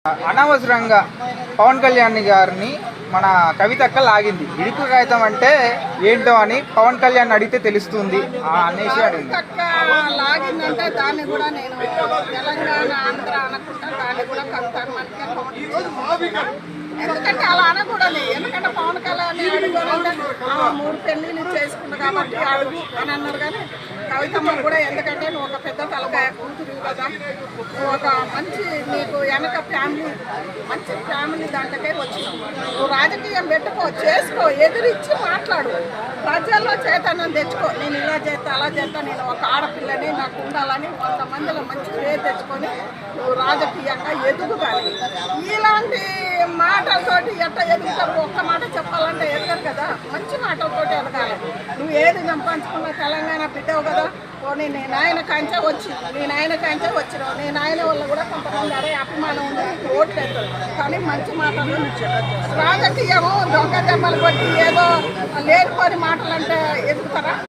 అనవసరంగా పవన్ కళ్యాణ్ గారిని మన కవితక్క లాగింది. ఇడుపు కాగితం అంటే ఏంటో అని పవన్ కళ్యాణ్ అడిగితే తెలుస్తుంది అనేసి అడిగింది. లాగిందంటే దాన్ని కూడా నేను తెలంగాణ ఆంధ్ర అనుకుంటా, దాన్ని కూడా ఎందుకంటే అలా అనకూడదు. ఎందుకంటే పవన్ కళ్యాణ్ అడుగునంటే 3 పెళ్లిళ్ళు చేసుకుంటా కాబట్టి అడుగు అని అన్నారు. కానీ కవితమ్మలు కూడా ఎందుకంటే నువ్వు ఒక పెద్ద తలకాయ కూతురు కదా, నువ్వు ఒక మంచి నీకు వెనక ఫ్యామిలీ మంచి ఫ్యామిలీ దాంట్లోకే వచ్చినావు. నువ్వు రాజకీయం పెట్టుకో, చేసుకో, ఎదురిచ్చి మాట్లాడు, ప్రజల్లో చైతన్యం తెచ్చుకో. నేను ఇలా చేస్తా అలా చేస్తా, నేను ఒక ఆడపిల్లని నాకు ఉండాలని 100 మందిలో మంచి పేరు తెచ్చుకొని నువ్వు రాజకీయంగా ఎదుగుతాను. ఇలాంటి మాటలతోటి ఎట్లా ఎదుగుతావు? ఒక్క మాట చెప్పాలంటే ఎదగరు కదా, మంచి మాటలతోటి ఎదగాలి. నువ్వు ఏది సంపాదించుకున్నా తెలంగాణ బిడ్డవు కదా. పోనీ నీ నాయన కాంచే వచ్చినావు. నీ నాయన వల్ల కూడా కొంతమంది అరే అభిమానం ఉంది, ఓట్లు వేస్తారు. కానీ మంచి మాటలు రాజకీయము దొంగ దెబ్బలు కొట్టి ఏదో లేనిపోని మాటలు అంటే ఎదుగుతారా?